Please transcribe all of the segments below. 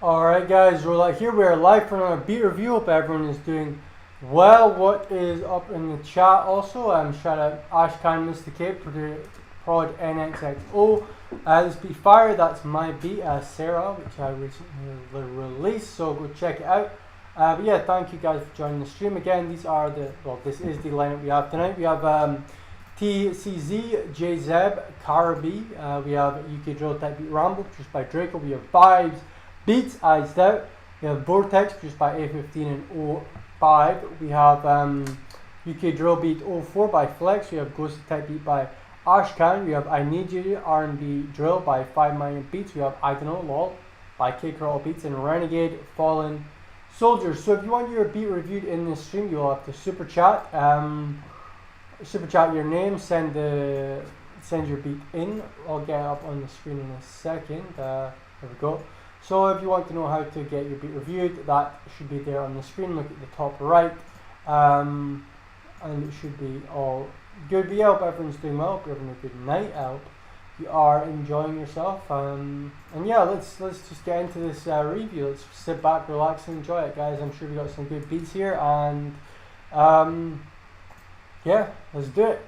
Alright guys, Rxllout here. We are live for another beat review. Hope everyone is doing well. What is up in the chat also? Shout out Ashcan, Mr. K, Prod NXXO. This beat fire, that's my beat, Sarah, which I recently released, so go check it out. But yeah, thank you guys for joining the stream again. These are this is the lineup we have tonight. We have TCZ, JZeb, Carabi, we have UK Drill Type Beat Ramble, produced by Draco. We have Vibes Beats, Iced Out. We have Vortex, produced by A15 and 05. We have UK Drill Beat 04 by Flex. We have Ghosted Type Beat by Ashcan. We have I Need You R&B Drill by 5 Million Beats. We have I Don't Know LOL by K Crawl Beats and Renegade Fallen Soldiers. So if you want your beat reviewed in this stream, you'll have to super chat. Super chat your name, send your beat in. I'll get it up on the screen in a second. There we go. So if you want to know how to get your beat reviewed, that should be there on the screen. Look at the top right, and it should be all good. But yeah, I hope everyone's doing well. Hope you're having a good night. I hope you are enjoying yourself. And yeah, let's just get into this review. Let's sit back, relax, and enjoy it, guys. I'm sure we got some good beats here, and yeah, let's do it.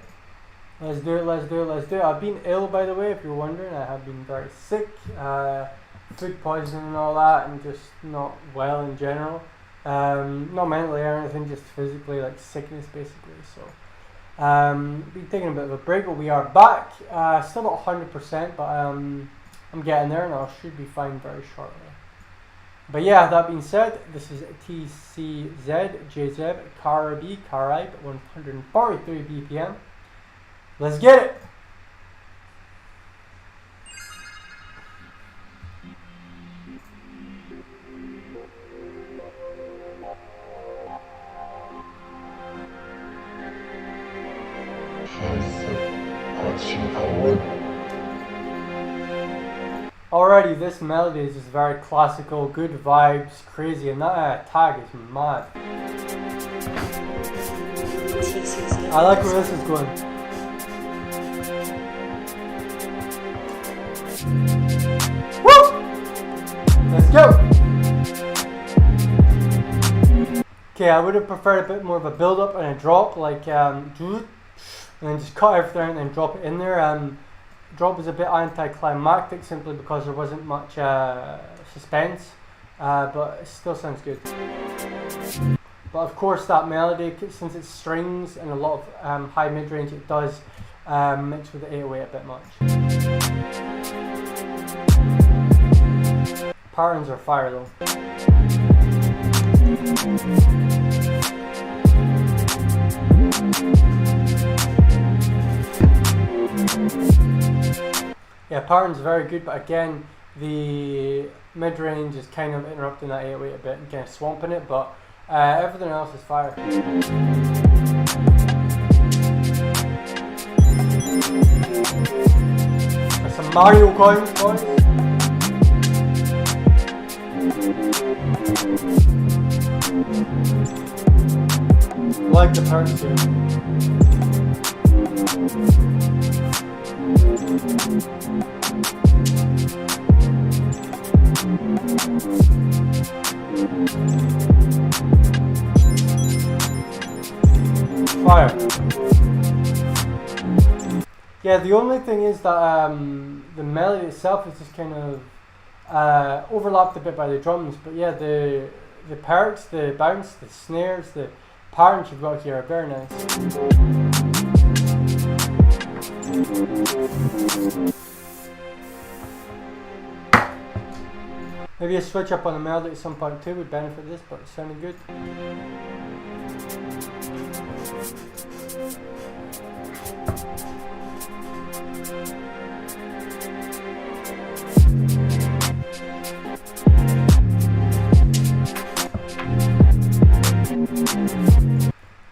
Let's do it. I've been ill, by the way, if you're wondering. I have been very sick. Food poisoning and all that, and just not well in general. Not mentally or anything, just physically, like sickness basically. So been taking a bit of a break, but we are back. Still not 100%, but I'm getting there, and I should be fine very shortly. But yeah, that being said, this is TCZ, JZeb, Carabi, 143 BPM. Let's get it! Alrighty, this melody is just very classical, good vibes, crazy, and that tag is mad. I like where this is going. Woo! Let's go! Okay, I would have preferred a bit more of a build up and a drop, like and then just cut everything out and then drop it in there. Drop was a bit anticlimactic simply because there wasn't much suspense, but it still sounds good. But of course that melody, since it's strings and a lot of high mid-range, it does mix with the 808 a bit much. Patterns are fire though. Yeah, patterns very good, but again the mid-range is kind of interrupting that 808 a bit and kind of swamping it, but everything else is fire. That's some Mario coins, boys. Like the parts too. Fire. Yeah, the only thing is that the melody itself is just kind of overlapped a bit by the drums, but yeah, the perks, the bounce, the snares, the patterns you've got here are very nice. Maybe a switch up on the melody at some point too would benefit this, but it's sounding good.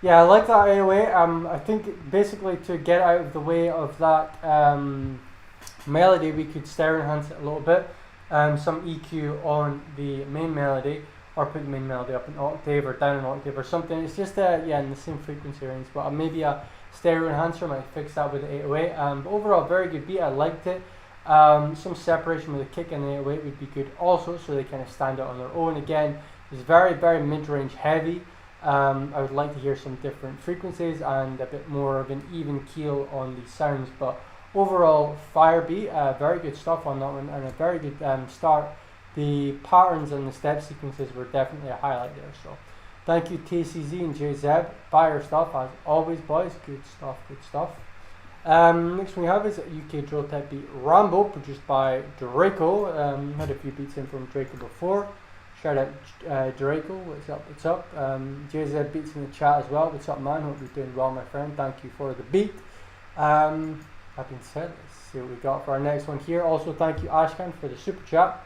Yeah, I like that 808. I think basically to get out of the way of that melody, we could stereo enhance it a little bit. Some EQ on the main melody, or put the main melody up an octave or down an octave or something. It's just yeah, in the same frequency range, but maybe a stereo enhancer might fix that with the 808. But overall, very good beat. I liked it. Some separation with the kick and the 808 would be good also, so they kind of stand out on their own. Again, it's very, very mid-range heavy. I would like to hear some different frequencies and a bit more of an even keel on the sounds, but overall fire beat, very good stuff on that one, and a very good start. The patterns and the step sequences were definitely a highlight there, so thank you TCZ and JZeb, fire stuff as always boys, good stuff, good stuff. Next one we have is a UK drill type beat Rambo, produced by Draco. Had a few beats in from Draco before. Shout out Draco, what's up, what's up. JZ beats in the chat as well, what's up man, hope you're doing well my friend, thank you for the beat. That being said, let's see what we got for our next one here. Also thank you Ashkan for the super chat.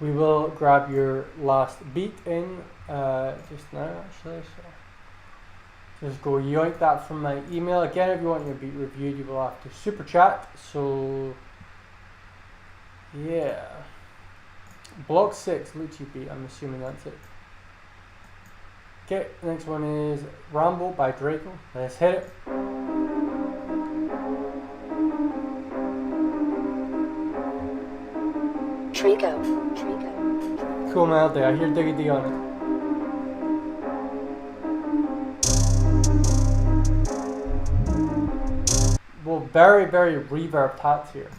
We will grab your last beat in just now actually, so just go yoink that from my email. Again, if you want your beat reviewed you will have to super chat, so yeah. Block 6, Lucci beat, I'm assuming that's it. Okay, next one is Rambo by Draco. Let's hit it. Trico. Cool melody, I hear Diggy D on it. Well, very, very reverb tats here.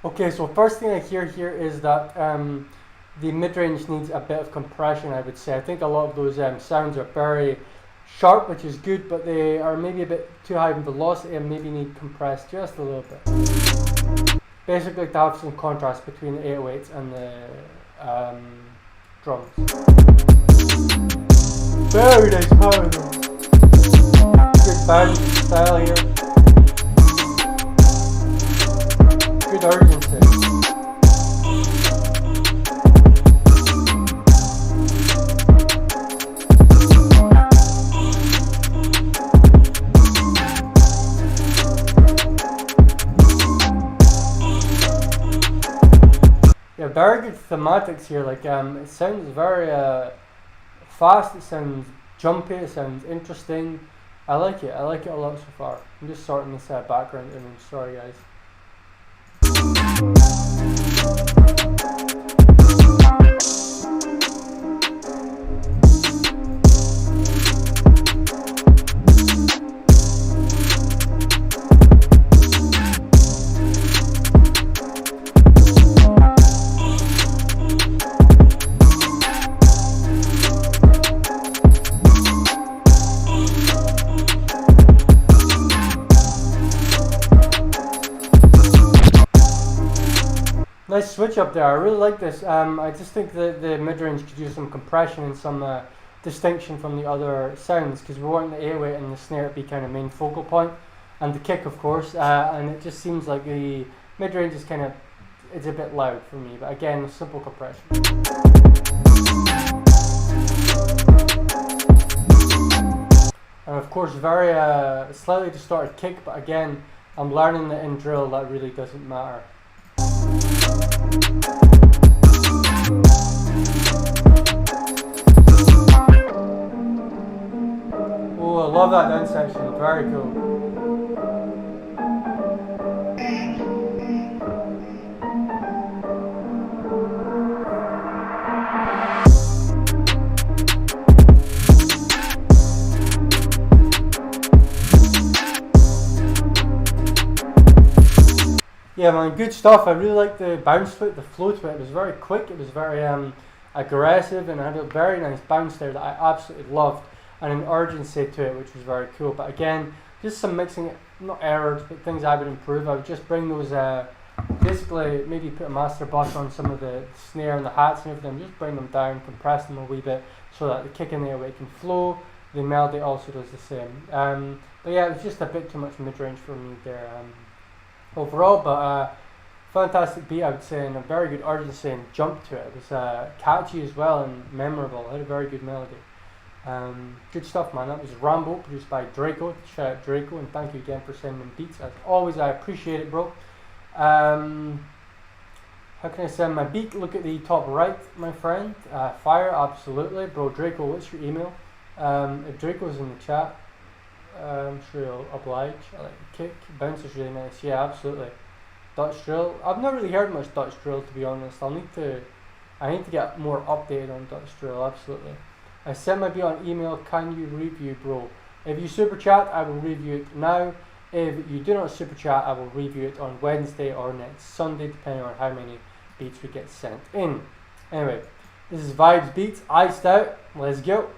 Okay, so first thing I hear here is that the mid-range needs a bit of compression, I would say. I think a lot of those sounds are very sharp, which is good, but they are maybe a bit too high in velocity and maybe need compressed just a little bit. Basically to have some contrast between the 808s and the drums. Very nice power though. Good band style here. Good urgency. Yeah, very good thematics here. Like it sounds very fast. It sounds jumpy. It sounds interesting. I like it a lot so far. I'm just sorting this background image, sorry guys. Nice switch up there. I really like this. I just think that the mid-range could use some compression and some distinction from the other sounds, because we're wanting the 808 and the snare to be kind of main focal point, and the kick, of course. And it just seems like the mid-range is kind of, it's a bit loud for me. But again, simple compression. And of course, very slightly distorted kick. But again, I'm learning that in drill that really doesn't matter. Oh, I love that down section, very cool. Yeah man, good stuff. I really like the bounce to it, the flow to it. It was very quick, it was very aggressive, and I had a very nice bounce there that I absolutely loved, and an urgency to it which was very cool. But again, just some mixing, not errors, but things I would improve. I would just bring those, basically maybe put a master bus on some of the snare and the hats and everything, just bring them down, compress them a wee bit so that the kick in the 808 can flow. The melody also does the same. But yeah, it was just a bit too much mid-range for me there. Overall, but fantastic beat, I would say, and a very good urgency and jump to it. It was catchy as well and memorable. It had a very good melody. Good stuff, man. That was Rambo, produced by Draco. Shout out Draco, and thank you again for sending beats. As always, I appreciate it, bro. How can I send my beat? Look at the top right, my friend. Fire, absolutely. Bro, Draco, what's your email? If Draco's in the chat, I'm sure he'll oblige. I like the kick. Bounce is really nice. Yeah, absolutely. Dutch drill. I've not really heard much Dutch drill, to be honest. I need to get more updated on Dutch drill. Absolutely. I sent my beat on email. Can you review, bro? If you super chat, I will review it now. If you do not super chat, I will review it on Wednesday or next Sunday, depending on how many beats we get sent in. Anyway, this is Vibes Beats, Iced Out. Let's go.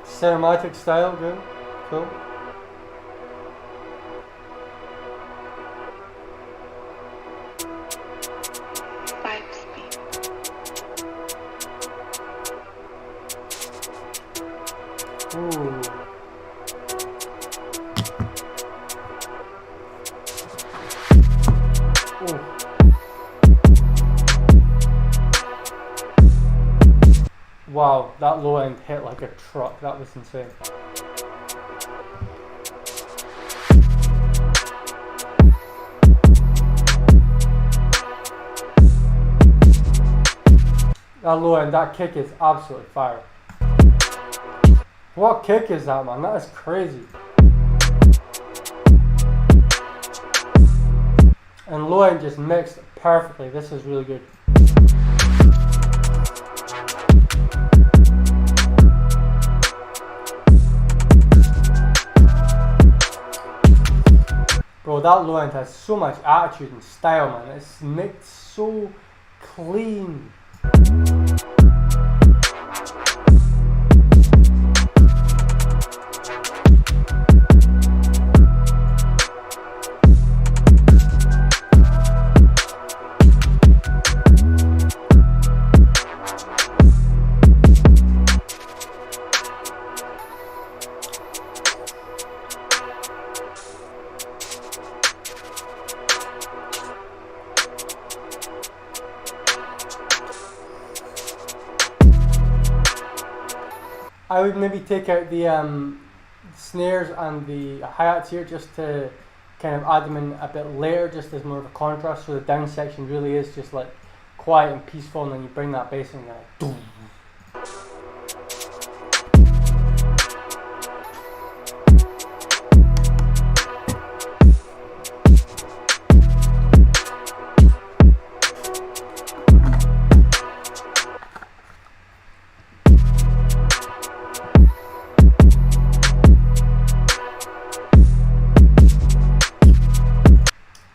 Cinematic style, good, cool. Vibes beat. Ooh. Ooh. Wow, that low end hit like a truck. That was insane. That low end, that kick is absolutely fire. What kick is that, man? That is crazy. And low end just mixed perfectly. This is really good. Bro, that low end has so much attitude and style, man. It's mixed so clean. I would maybe take out the snares and the hi-hats here just to kind of add them in a bit later, just as more of a contrast, so the down section really is just like quiet and peaceful, and then you bring that bass in and you're like, doom.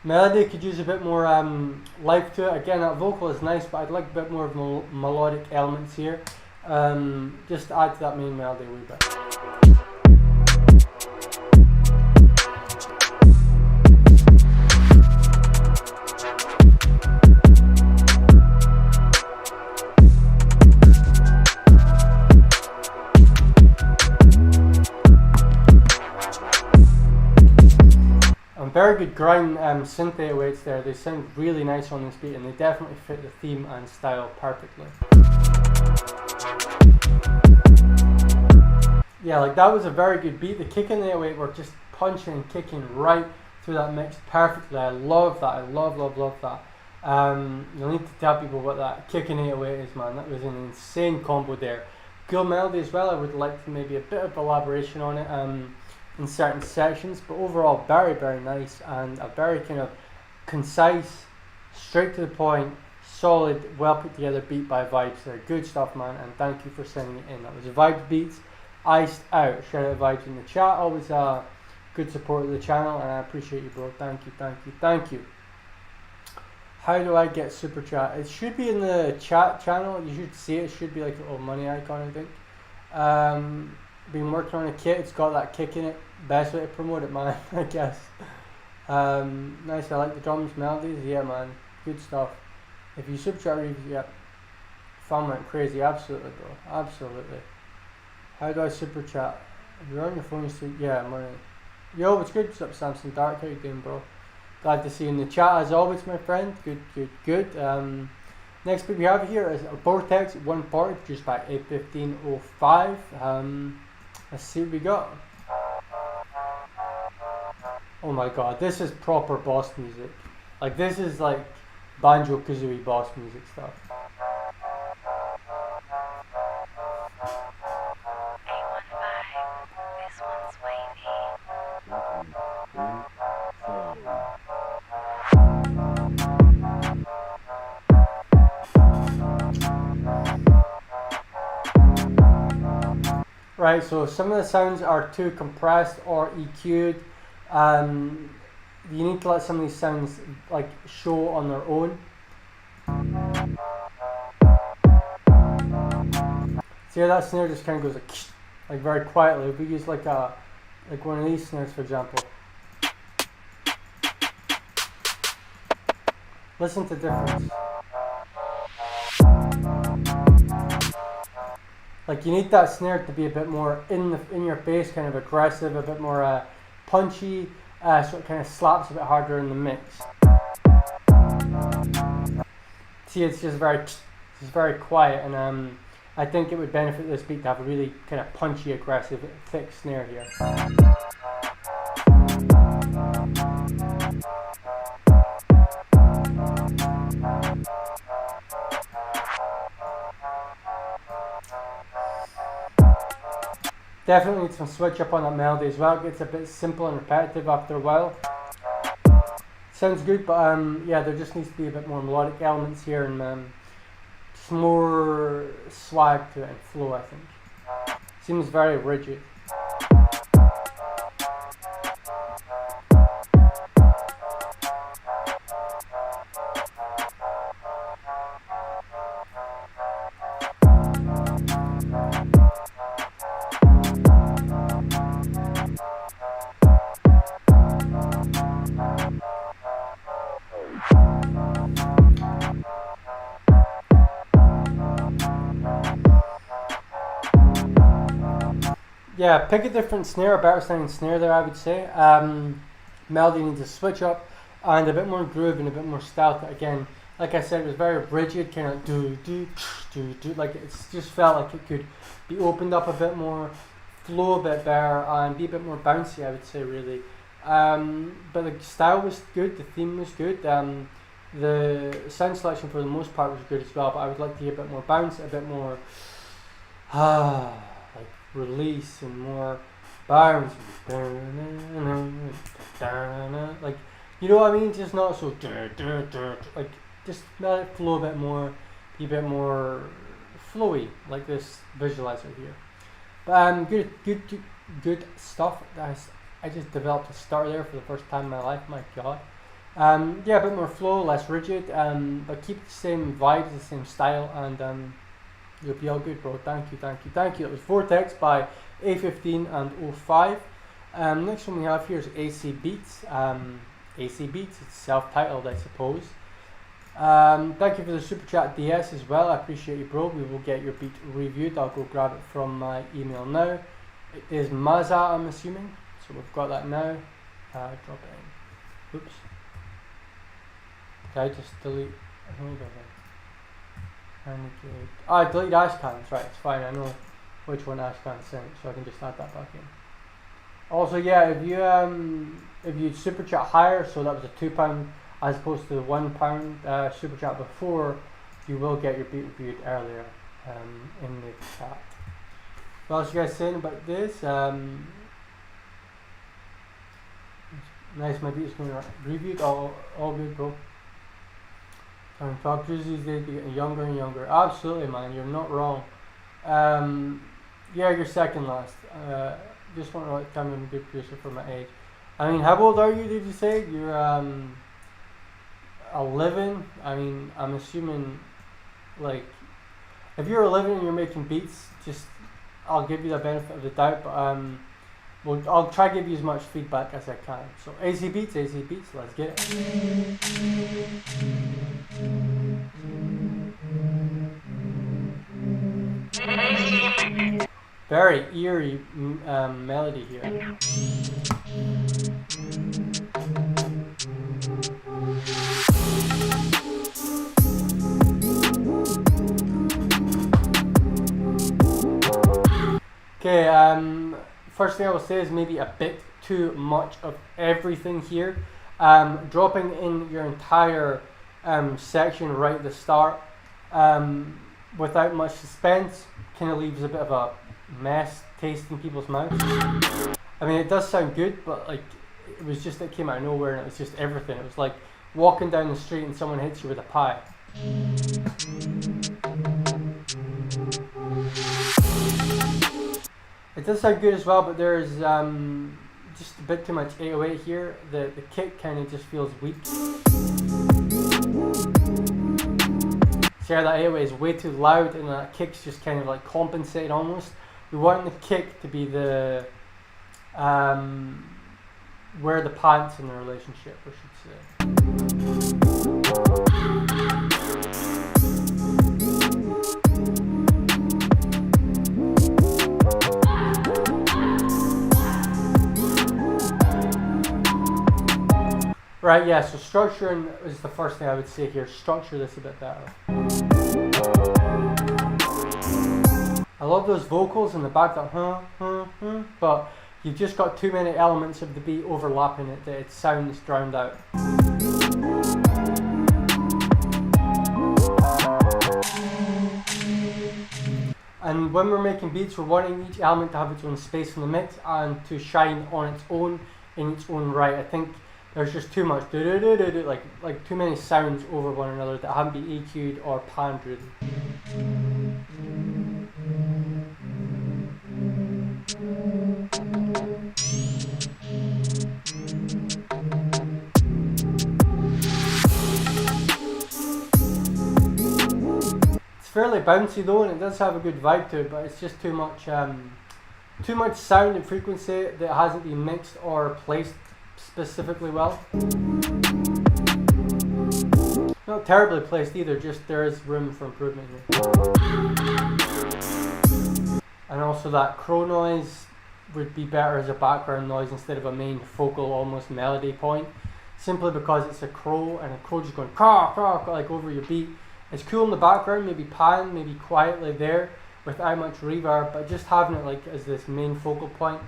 Melody could use a bit more life to it. Again, that vocal is nice, but I'd like a bit more of melodic elements here. Just to add to that main melody a wee bit. Very good grind synth 808s there. They sound really nice on this beat, and they definitely fit the theme and style perfectly. Yeah, like that was a very good beat. The kick and the 808 were just punching and kicking right through that mix perfectly. I love that. I love that. You'll need to tell people what that kick and 808 is, man. That was an insane combo there. Cool melody as well. I would like to maybe a bit of elaboration on it. In certain sections, but overall very nice, and a very kind of concise, straight to the point, solid, well put together beat by Vibes there. Good stuff, man, and thank you for sending it in. That was Vibes Beats, Iced Out. Shout out Vibes in the chat, always good support of the channel, and I appreciate you, bro. Thank you. How do I get super chat? It should be in the chat channel. You should see it. It should be like a little money icon, I think. Been working on a kit, it's got that kick in it. Best way to promote it, man, I guess. Nice, I like the drums, melodies, yeah, man, good stuff. If you super chat reviews, yeah, fun went crazy, absolutely, bro, absolutely. How do I super chat? If you're on your phone, yeah, money. Yo, what's good? What's up, Samson Dark? How you doing, bro? Glad to see you in the chat as always, my friend. Good. Next beat we have here is a Vortex 140 produced by A1505. Let's see what we got. Oh my god, this is proper boss music. Like, this is like Banjo-Kazooie boss music stuff. This one's wavy. Right, so some of the sounds are too compressed or EQ'd. You need to let some of these sounds like show on their own. See how that snare just kind of goes like very quietly. If we use like one of these snares, for example. Listen to the difference. Like, you need that snare to be a bit more in your face, kind of aggressive, a bit more punchy, so it kind of slaps a bit harder in the mix. See, it's just very quiet, and I think it would benefit this beat to have a really kind of punchy, aggressive, thick snare here. Definitely need some switch up on that melody as well. It gets a bit simple and repetitive after a while. Sounds good, but yeah, there just needs to be a bit more melodic elements here, and just more swag to it and flow, I think. Seems very rigid. Yeah, pick a different snare, a better sounding snare there, I would say. Melody needs to switch up and a bit more groove and a bit more style. Again, like I said, it was very rigid, kind of do. Like, it just felt like it could be opened up a bit more, flow a bit better, and be a bit more bouncy, I would say, really. But the style was good, the theme was good. The sound selection for the most part was good as well, but I would like to hear a bit more bounce, a bit more like release and more bounce. Like, you know what I mean? Just not so like, just let it flow a bit more, be a bit more flowy, like this visualizer here. But good stuff. I just developed a starter there for the first time in my life. My God. Yeah, a bit more flow, less rigid, but keep the same vibes, the same style, and you'll be all good, bro. Thank you. It was Vortex by A15 and 05. Next one we have here is AC Beats. AC Beats, it's self-titled, I suppose. Thank you for the super chat, DS, as well. I appreciate you, bro. We will get your beat reviewed. I'll go grab it from my email now. It is Maza, I'm assuming. So we've got that now. Drop it in. Oops. Did I just delete? I deleted Ashcan's, right, it's fine. I know which one Ashcan sent, so I can just add that back in. Also, yeah, if you super chat higher, so that was a £2 as opposed to the £1 super chat before, you will get your beat reviewed earlier in the chat. What else you guys saying about this? Nice, my beat is going reviewed. All good, bro. Top these days be getting younger and younger. Absolutely, man. You're not wrong. Yeah, you're second last. Just want to tell me I'm a good producer for my age. I mean, how old are you? Did you say you're 11? I mean, I'm assuming, like, if you're 11 and you're making beats, just I'll give you the benefit of the doubt. But I'll try to give you as much feedback as I can. So AC Beats, let's get it. Very eerie melody here. Okay, first thing I will say is maybe a bit too much of everything here. Dropping in your entire section right at the start without much suspense kind of leaves a bit of a mess taste in people's mouths. I mean, it does sound good, but like it came out of nowhere, and it was just everything. It was like walking down the street and someone hits you with a pie. It does sound good as well, but there's just a bit too much 808 here. The kick kind of just feels weak. See how that 808 is way too loud, and that kick's just kind of like compensated almost. We want the kick to be the where the pants in the relationship, I should say. Right, yeah, so structuring is the first thing I would say here. Structure this a bit better. I love those vocals in the back, that but you've just got too many elements of the beat overlapping it that it sounds drowned out. And when we're making beats, we're wanting each element to have its own space in the mix and to shine on its own in its own right. I think there's just too much like too many sounds over one another that haven't been EQ'd or panned really. It's fairly bouncy though, and it does have a good vibe to it, but it's just too much sound and frequency that hasn't been mixed or placed specifically well. Not terribly placed either, just there is room for improvement here. And also that crow noise would be better as a background noise instead of a main focal almost melody point, simply because it's a crow, and a crow just going caw caw caw like over your beat. It's cool in the background, maybe pan, maybe quietly there without much reverb, but just having it like as this main focal point,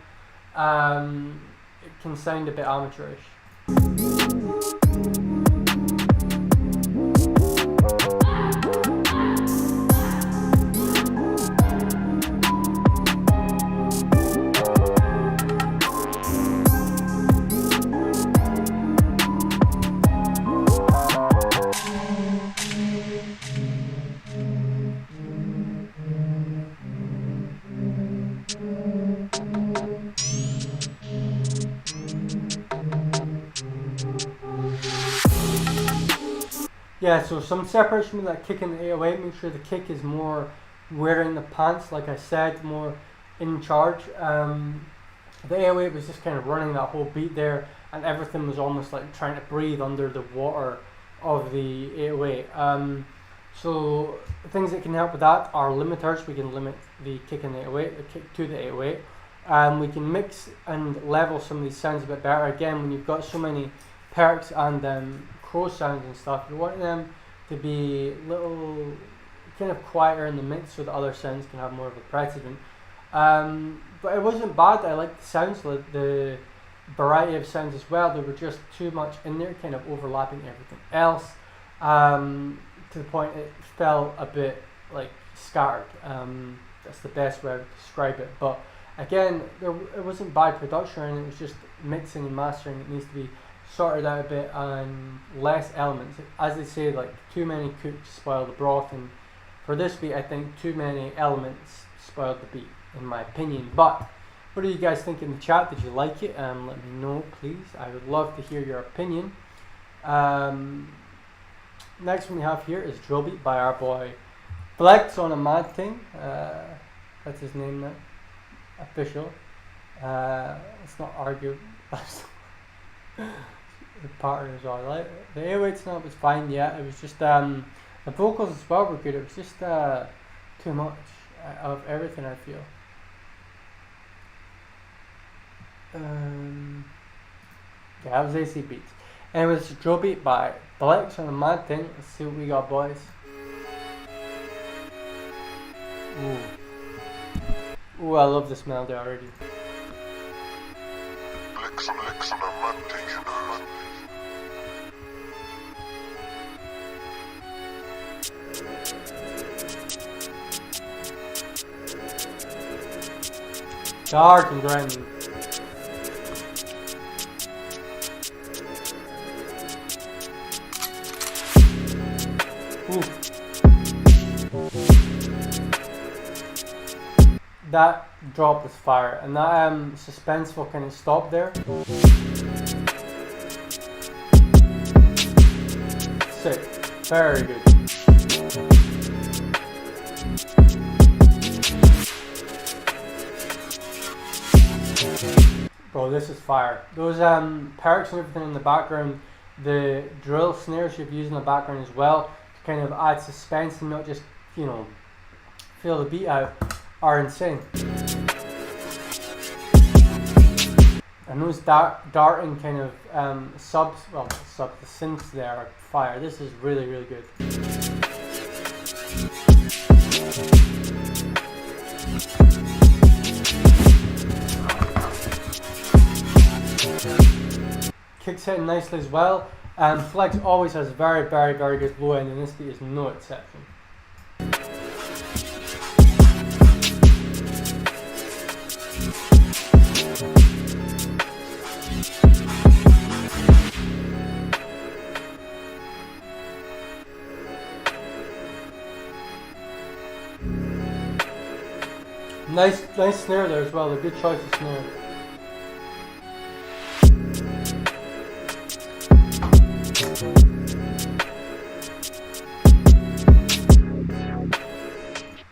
it can sound a bit amateurish. Yeah, so some separation with that kick and the 808. Make sure the kick is more wearing the pants, like I said, more in charge. The 808 was just kind of running that whole beat there, and everything was almost like trying to breathe under the water of the 808. So things that can help with that are limiters. We can limit the kick in the 808, the kick to the 808. We can mix and level some of these sounds a bit better. Again, when you've got so many perks and crow sounds and stuff, you want them to be little kind of quieter in the mix so the other sounds can have more of a precedent. But it wasn't bad. I liked the sounds, the variety of sounds as well. They were just too much in there, kind of overlapping everything else, to the point it felt a bit like scattered. That's the best way to describe it. But again, it wasn't bad production, and it was just mixing and mastering. It needs to be sorted out a bit and less elements. As they say, like too many cooks spoil the broth, and for this beat, I think too many elements spoiled the beat, in my opinion. But what do you guys think in the chat? Did you like it? Let me know, please. I would love to hear your opinion. Next one we have here is Drill Beat by our boy Flex on a Mad Thing. That's his name now. Official. Let's not argue. The partners are like the 808 snap was fine. Yeah, it was just the vocals as well were good. It was just too much of everything, I feel. Yeah, that was AC Beats. And it was Drill Beat by Flex on a Mad Thing. Let's see what we got, boys. Ooh, I love this melody already. Flex on a Mad Thing, you know. Dark and grimy. Ooh. That drop was fire, and that suspenseful kind of stop there. Sick. Very good. Bro, this is fire. Those perks and everything in the background, the drill snares you've used in the background as well, to kind of add suspense and not just, you know, feel the beat out, are insane. And those darting kind of the synths there are fire. This is really, really good. Kicks hitting nicely as well. Flex always has very, very, very good low end, and this beat is no exception. Nice snare there as well. A good choice of snare.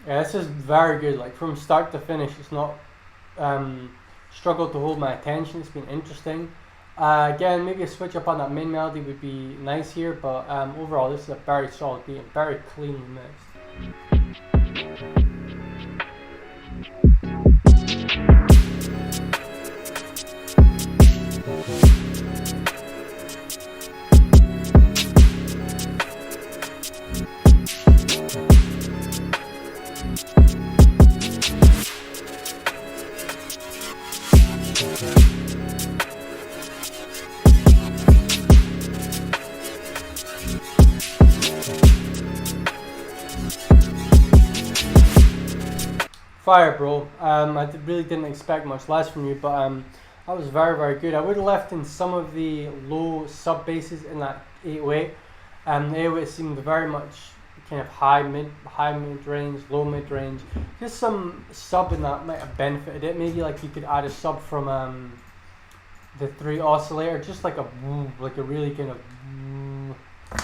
Yeah, this is very good. Like from start to finish, it's not struggled to hold my attention. It's been interesting. Again, maybe a switch up on that main melody would be nice here, but overall, this is a very solid beat and very cleanly mixed. Fire, bro. I really didn't expect much less from you, but that was very, very good. I would have left in some of the low sub basses in that 808. The 808 seemed very much kind of high mid range, low mid range. Just some sub in that might have benefited it. Maybe like you could add a sub from the 3 oscillator, just like a really kind of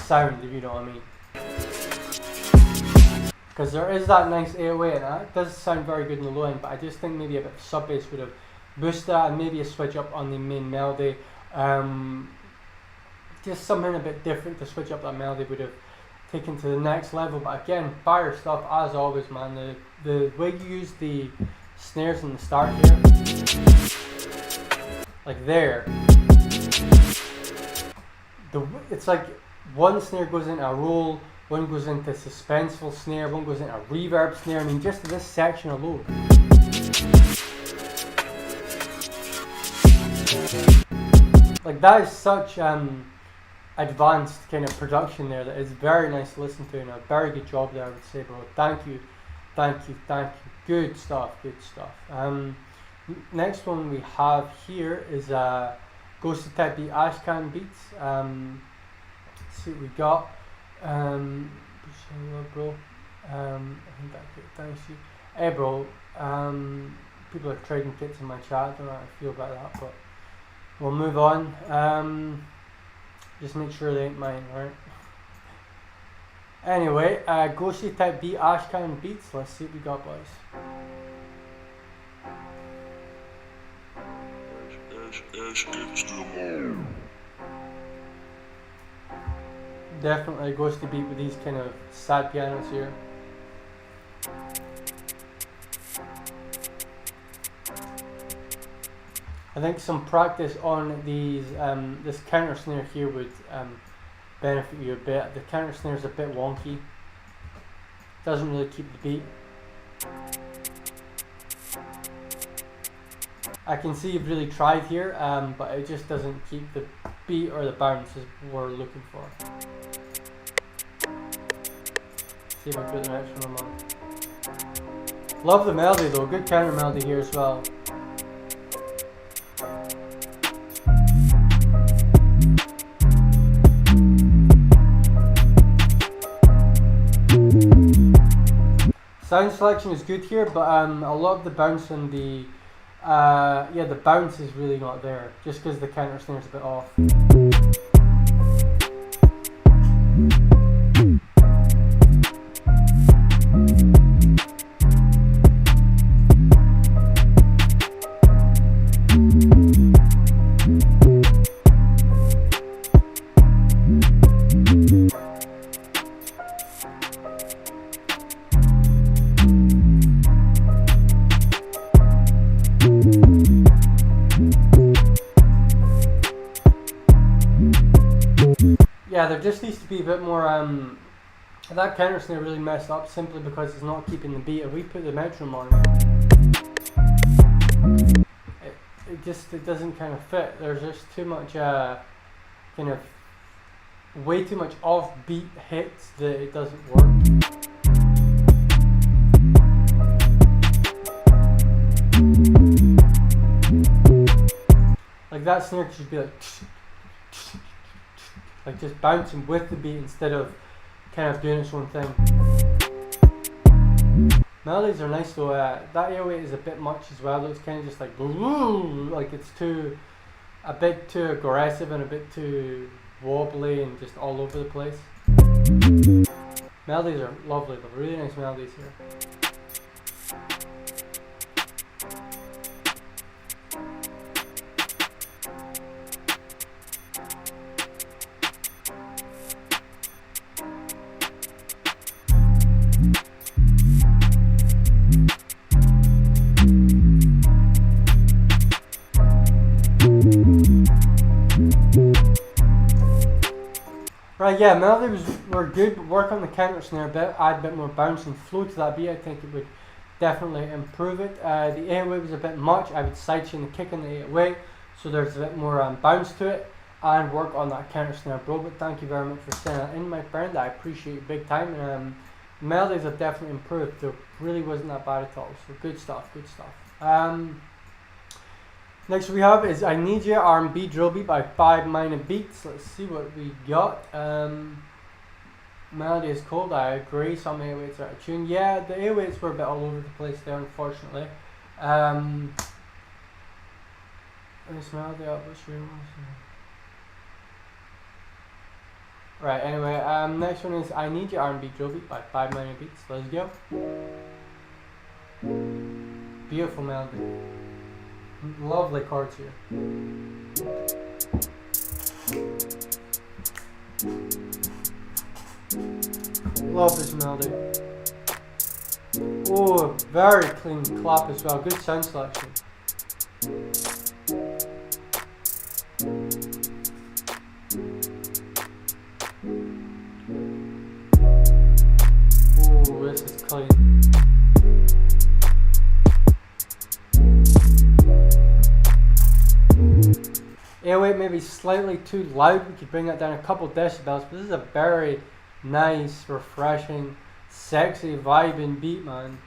sound, if you know what I mean. Because there is that nice 808 and that does sound very good in the low end, but I just think maybe a bit of sub bass would have boosted that, and maybe a switch up on the main melody. Just something a bit different to switch up that melody would have taken to the next level. But again, fire stuff as always, man. The way you use the snares in the start here, like there, it's like one snare goes into a roll, one goes into suspenseful snare, one goes into a reverb snare. I mean, just this section alone. Like that is such advanced kind of production there that is very nice to listen to, and a very good job there, I would say, bro. Thank you. Good stuff. Next one we have here is Ghosted Type Beat Ashcan Beats. Let's see what we got. Bro. I think that's it. Thanks you. Hey, bro. People are trading kits in my chat. I don't know how I feel about that, but we'll move on. Just make sure they ain't mine, right? Anyway, Ghosty Type Beat Ashcan Beats. Let's see what we got, boys. Definitely a ghosty beat with these kind of sad pianos here. I think some practice on these this counter snare here would benefit you a bit. The counter snare is a bit wonky. Doesn't really keep the beat. I can see you've really tried here, but it just doesn't keep the beat or the bounce as we're looking for. See if I put the next one on. Love the melody though, good counter melody here as well. Sound selection is good here, but a lot of the bounce and the the bounce is really not there, just because the counter snare is a bit off. Yeah, there just needs to be a bit more, that counter snare really messed up simply because it's not keeping the beat. If we put the metronome on, it doesn't kind of fit. There's just too much, kind of, way too much off-beat hits that it doesn't work. Like that snare could just be like just bouncing with the beat instead of kind of doing its own thing. Melodies are nice though. That 808 is a bit much as well. It's kind of just like it's a bit too aggressive and a bit too wobbly and just all over the place. Melodies are lovely though, really nice melodies here. Right, yeah, melodies were good, but work on the counter snare a bit, add a bit more bounce and flow to that beat. I think it would definitely improve it. The 808 was a bit much. I would sidechain the kick in the 808 so there's a bit more bounce to it, and work on that counter snare, bro. But thank you very much for sending that in, my friend. I appreciate you big time. And melodies have definitely improved. There really wasn't that bad at all. So good stuff, good stuff. Next we have is I Need Ya R&B Drill Beat by 5 Minor Beats. Let's see what we got. Melody is cold, I agree. Some 808s are out of tune. Yeah, the 808s were a bit all over the place there, unfortunately. This melody up, what's your Right, anyway, next one is I Need You R&B Drill Beat by 5 Minor Beats. Let's go. Beautiful melody. Lovely chords here. Love this melody. Oh, very clean clap as well. Good sound selection. Oh, this is clean. 808 maybe slightly too loud. We could bring that down a couple decibels, but this is a very nice, refreshing, sexy, vibing beat, man.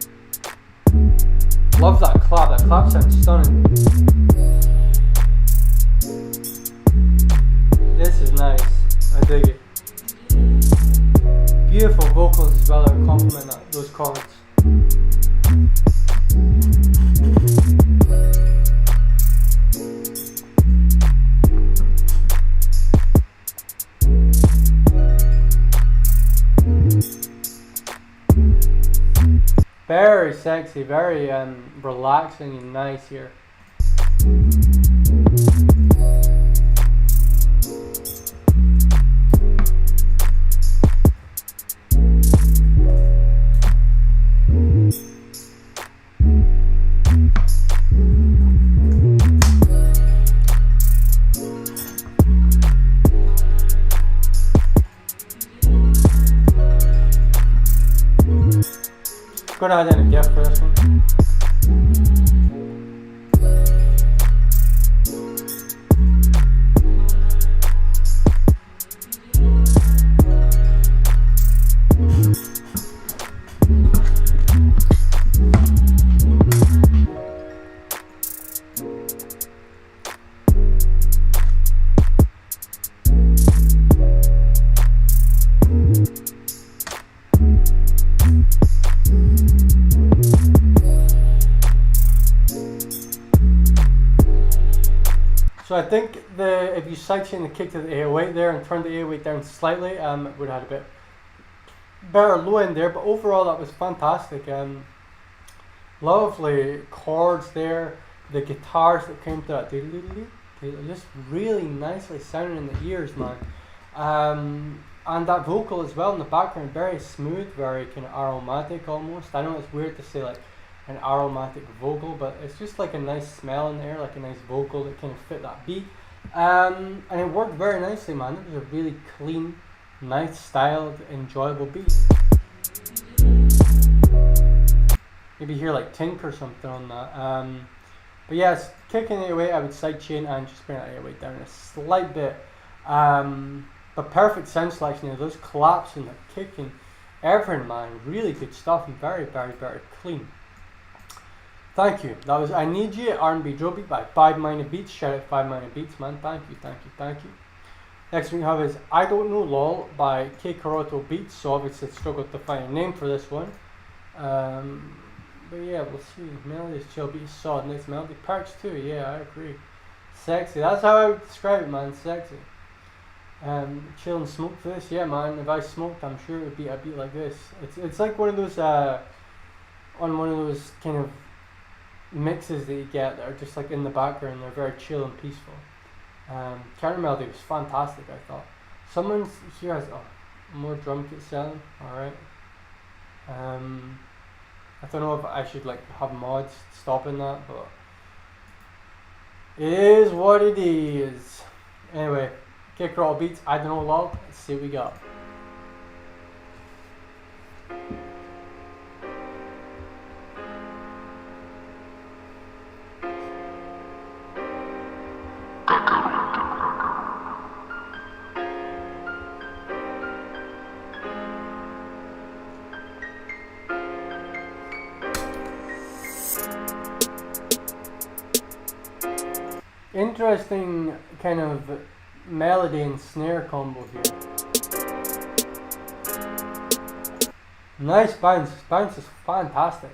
Love that clap. That clap sounds stunning. This is nice. I dig it. Beautiful vocals as well that complement those chords. Very sexy, very relaxing and nice here. Gonna add in a gift for this one. So I think if you sidechain the kick to the 808 there and turn the 808 down slightly, it would have had a bit better low end there. But overall, that was fantastic. Lovely chords there. The guitars that came to that, just really nicely sounding in the ears, man. And that vocal as well in the background, very smooth, very kind of aromatic almost. I know it's weird to say like an aromatic vocal, but it's just like a nice smell in there, like a nice vocal that kind of fit that beat. And it worked very nicely, man. It was a really clean, nice styled, enjoyable beat. Maybe hear like Tink or something on that. But yes, kicking it away, I would sidechain and just bring that 808 down a slight bit. But perfect sound selection there, those claps and the kicking, everything, man. Really good stuff and very, very, very clean. Thank you. That was I Need You R&B Drill Beat by 5 Minor Beats. Shout out 5 Minor Beats, man. Thank you, thank you, thank you. Next we have is I Don't Know LOL by K Karoto Beats. So obviously struggled to find a name for this one. But yeah, we'll see. Melody is chill, beat is solid. Nice melody. Parts too, yeah, I agree. Sexy. That's how I would describe it, man. Sexy. Chill and smoke for this. Yeah, man. If I smoked, I'm sure it would be a beat like this. It's like one of those on one of those kind of mixes that you get that are just like in the background. They're very chill and peaceful. Counter melody was fantastic, I thought. Someone here has more drum kit selling. Alright. I don't know if I should like have mods stopping that, but it is what it is. Anyway, Kick Roll Beats, I Don't Know LOL. Let's see what we got. Interesting kind of melody and snare combo here. Nice bounce. Bounce is fantastic.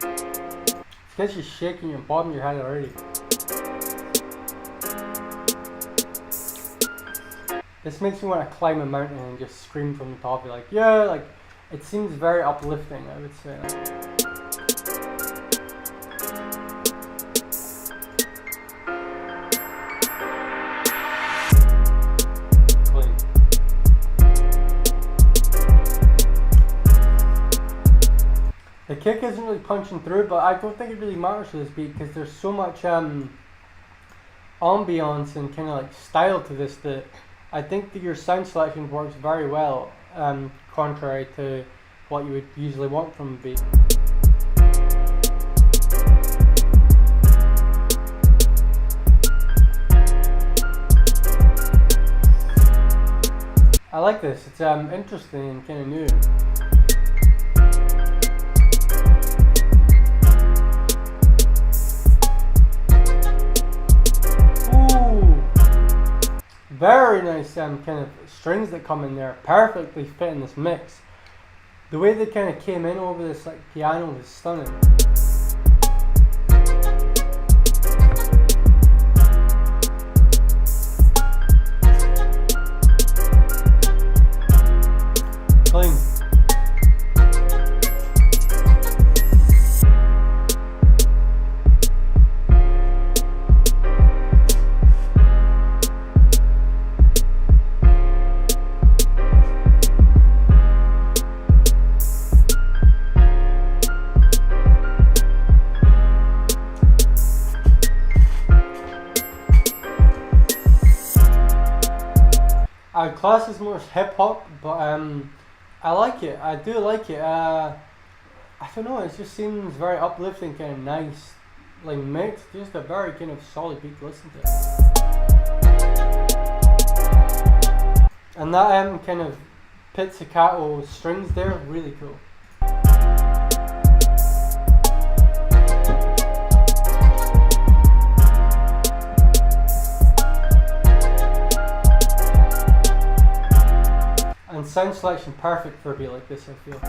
It gets you shaking and bobbing your head already. This makes me want to climb a mountain and just scream from the top. Be like, yeah, like it seems very uplifting, I would say. Clean. The kick isn't really punching through, but I don't think it really matters to this beat because there's so much ambiance and kind of like style to this that I think that your sound selection works very well, contrary to what you would usually want from a beat. I like this, it's interesting and kind of new. Very nice kind of strings that come in there, perfectly fit in this mix. The way they kind of came in over this like piano was stunning. Clean. I would class this more as hip hop, but I like it. I do like it. I don't know. It just seems very uplifting, kind of nice, like mixed. Just a very kind of solid beat to listen to. And that kind of pizzicato strings there, really cool. And sound selection perfect for a beat like this, I feel.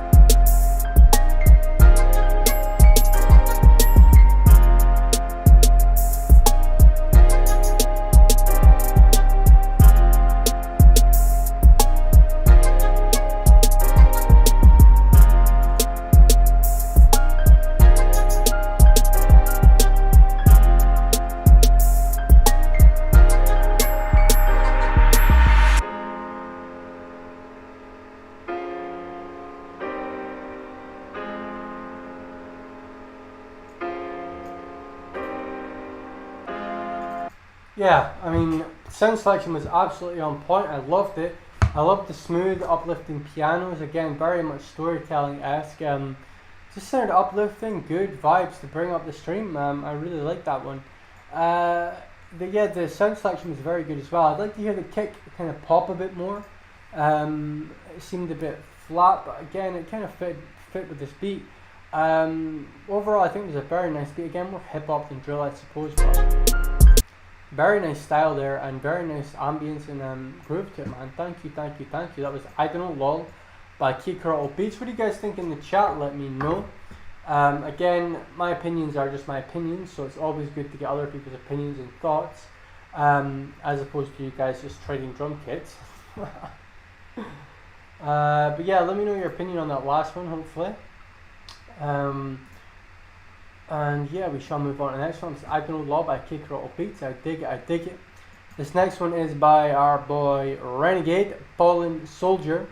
Yeah, I mean, sound selection was absolutely on point. I loved it. I loved the smooth, uplifting pianos. Again, very much storytelling-esque. Just sounded uplifting, good vibes to bring up the stream. I really liked that one. The sound selection was very good as well. I'd like to hear the kick kind of pop a bit more. It seemed a bit flat, but again, it kind of fit with this beat. Overall, I think it was a very nice beat. Again, more hip-hop than drill, I suppose, but very nice style there and very nice ambience and groove to it, man. Thank you. That was I Don't Know LOL by Rxllout Beats. What do you guys think in the chat? Let me know. Again, my opinions are just my opinions, so it's always good to get other people's opinions and thoughts, as opposed to you guys just trading drum kits. But yeah, let me know your opinion on that last one, hopefully. And yeah, we shall move on to the next one. It's I Don't Know LOL by Rxllout Beats. I dig it. This next one is by our boy Renegade, Fallen Soldier.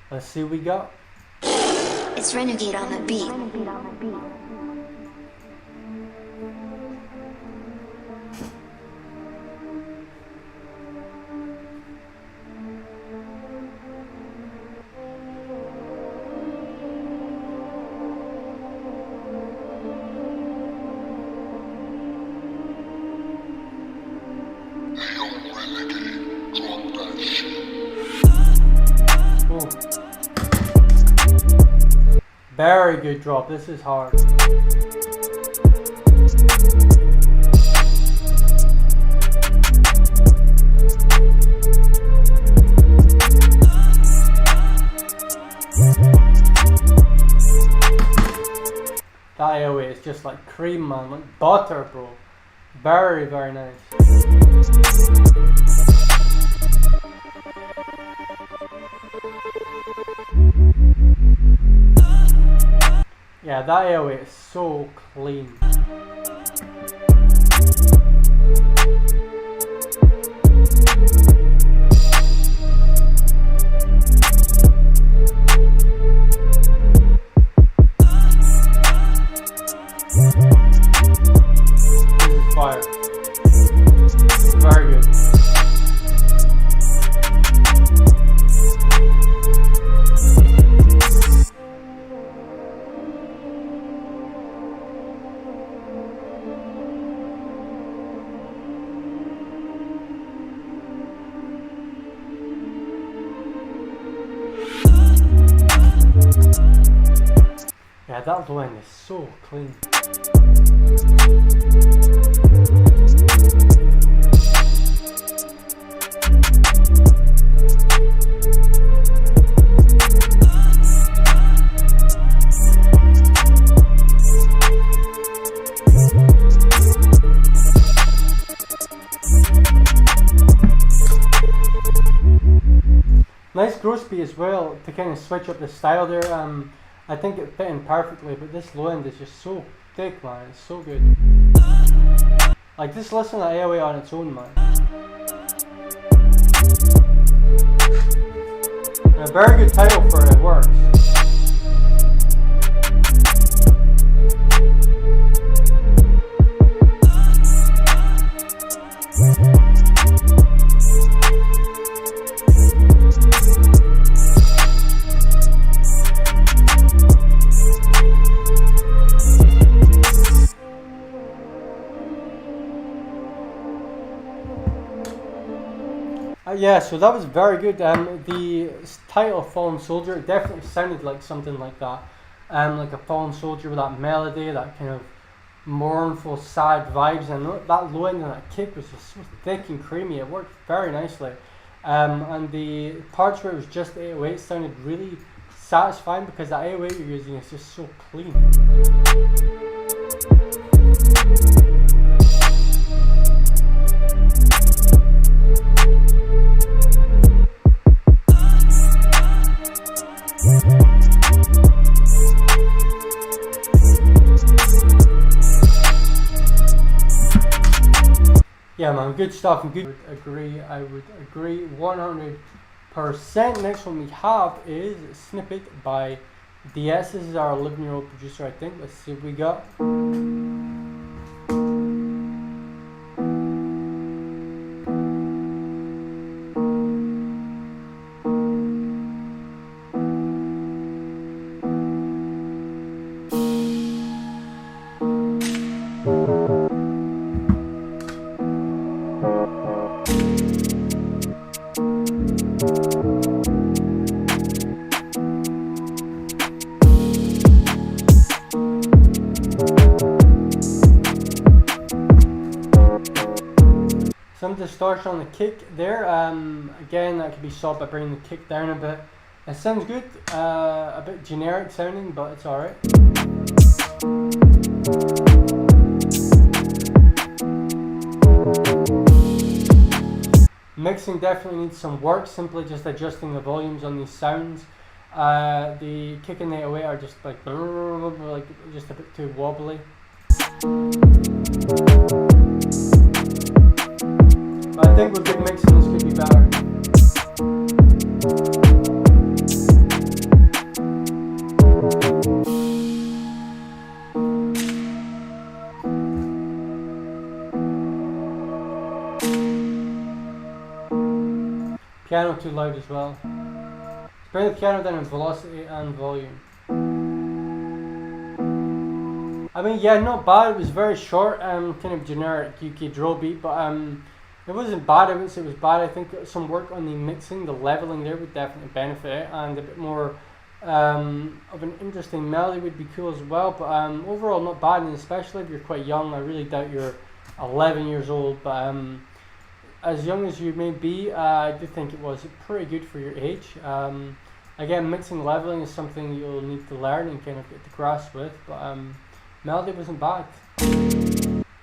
Let's see what we got. It's Renegade on the beat. Very good drop. This is hard. That airway is just like cream, man, like butter, bro. Very, very nice. Yeah, that airway is so clean. This is fire. Very good. Yeah, that low end is so clean. Nice growth speed as well to kind of switch up the style there. I think it fit in perfectly, but this low end is just so thick, man. It's so good. Like, just listen to that airway on its own, man. And a very good title for it works. Yeah, so that was very good. The title Fallen Soldier, it definitely sounded like something like that. Like a fallen soldier with that melody, that kind of mournful, sad vibes, and that low end and that kick was just so thick and creamy. It worked very nicely. And the parts where it was just 808 sounded really satisfying because that 808 you're using is just so clean. Yeah, man, good stuff and good. I would agree 100%. Next one we have is Snippet by DS. This is our 11-year-old producer, I think. Let's see what we got. Some distortion on the kick there. Again, that could be solved by bringing the kick down a bit. It sounds good, a bit generic sounding, but it's alright. Mixing definitely needs some work, simply just adjusting the volumes on these sounds. The kick and the 808 are just like just a bit too wobbly. I think with good mixing this could be better. Piano too loud as well. Bring the piano down in velocity and volume. I mean, yeah, not bad. It was very short, kind of generic UK drill beat, but it wasn't bad. I wouldn't say it was bad. I think some work on the mixing, the leveling there would definitely benefit it, and a bit more of an interesting melody would be cool as well. But overall, not bad, and especially if you're quite young. I really doubt you're 11 years old, but as young as you may be, I do think it was pretty good for your age. Again, mixing leveling is something you'll need to learn and kind of get the grasp with, but melody wasn't bad.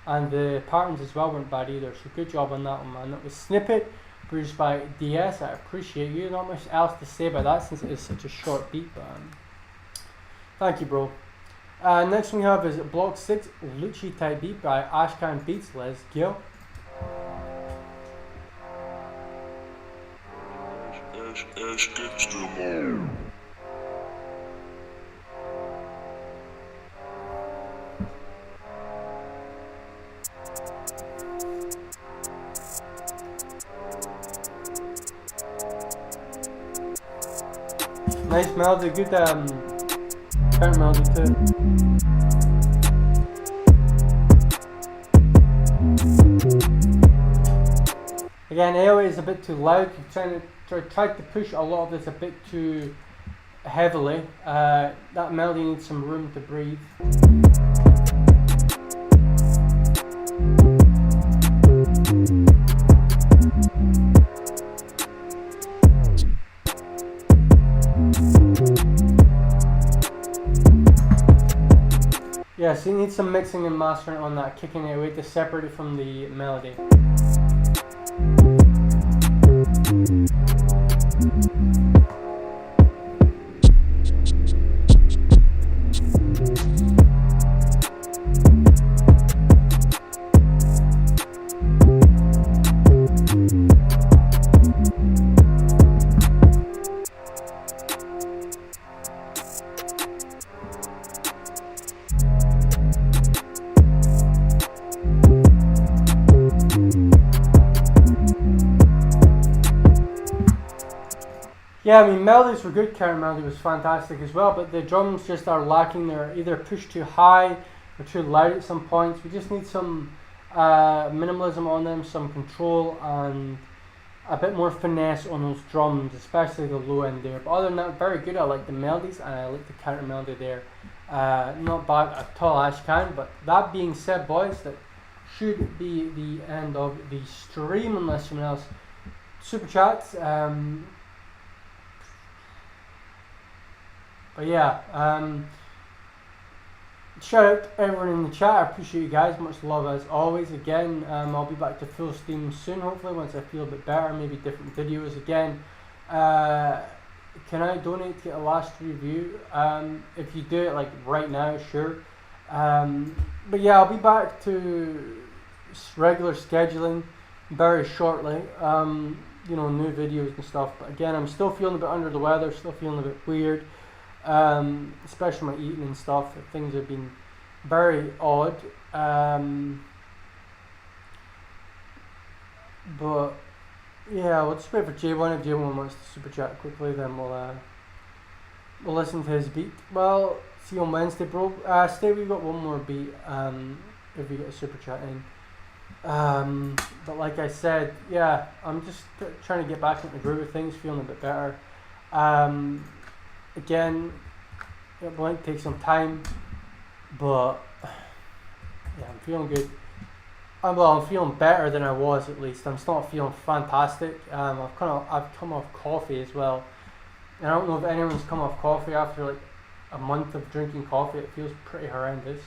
And the patterns as well weren't bad either, so good job on that one, man. That was Snippet produced by DS. I appreciate you. Not much else to say about that since it is such a short beat, but thank you, bro. Next one we have is Block 6, Lucci type beat by Ashcan Beats. Let's go. Nice melody, good current melody too. Again, AOA is a bit too loud. Tried to push a lot of this a bit too heavily. That melody needs some room to breathe. Yeah, so you need some mixing and mastering on that, kicking it away to separate it from the melody. Yeah, I mean, melodies were good, current melody was fantastic as well, but the drums just are lacking. They're either pushed too high or too loud at some points. We just need some minimalism on them, some control, and a bit more finesse on those drums, especially the low end there. But other than that, very good. I like the melodies and I like the counter melody there. Not bad at all, Ashcan. But that being said, boys, that should be the end of the stream unless someone else super chats. But yeah, shout out to everyone in the chat. I appreciate you guys. Much love as always. Again, I'll be back to full steam soon, hopefully, once I feel a bit better. Maybe different videos again. Can I donate to get a last review? If you do it like right now, sure. But yeah, I'll be back to regular scheduling very shortly. You know, new videos and stuff. But again, I'm still feeling a bit under the weather. Still feeling a bit weird. Especially my eating and stuff. Things have been very odd. But yeah, we'll just wait for J1. If J1 wants to super chat quickly, then we'll listen to his beat. Well, see you on Wednesday, bro. Stay, we've got one more beat. If we get a super chat in. But like I said, yeah, I'm just trying to get back into the groove of things, feeling a bit better. Again, it might take some time, but yeah, I'm feeling good. Well, I'm feeling better than I was, at least. I'm still not feeling fantastic. I've come off coffee as well, and I don't know if anyone's come off coffee after like a month of drinking coffee. It feels pretty horrendous.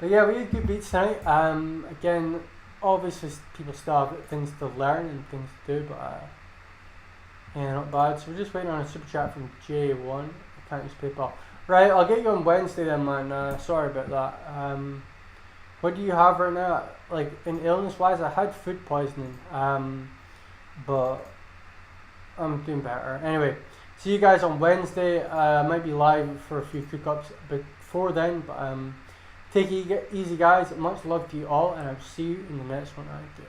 But yeah, we had good beats tonight. Again, obviously people still have things to learn and things to do, but yeah, not bad. So we're just waiting on a super chat from J1. I can't use PayPal. Right, I'll get you on Wednesday then, man. Sorry about that. What do you have right now? Like, in illness-wise, I had food poisoning, but I'm doing better. Anyway, see you guys on Wednesday. I might be live for a few cook-ups before then, but take it easy, guys. Much love to you all, and I'll see you in the next one I do.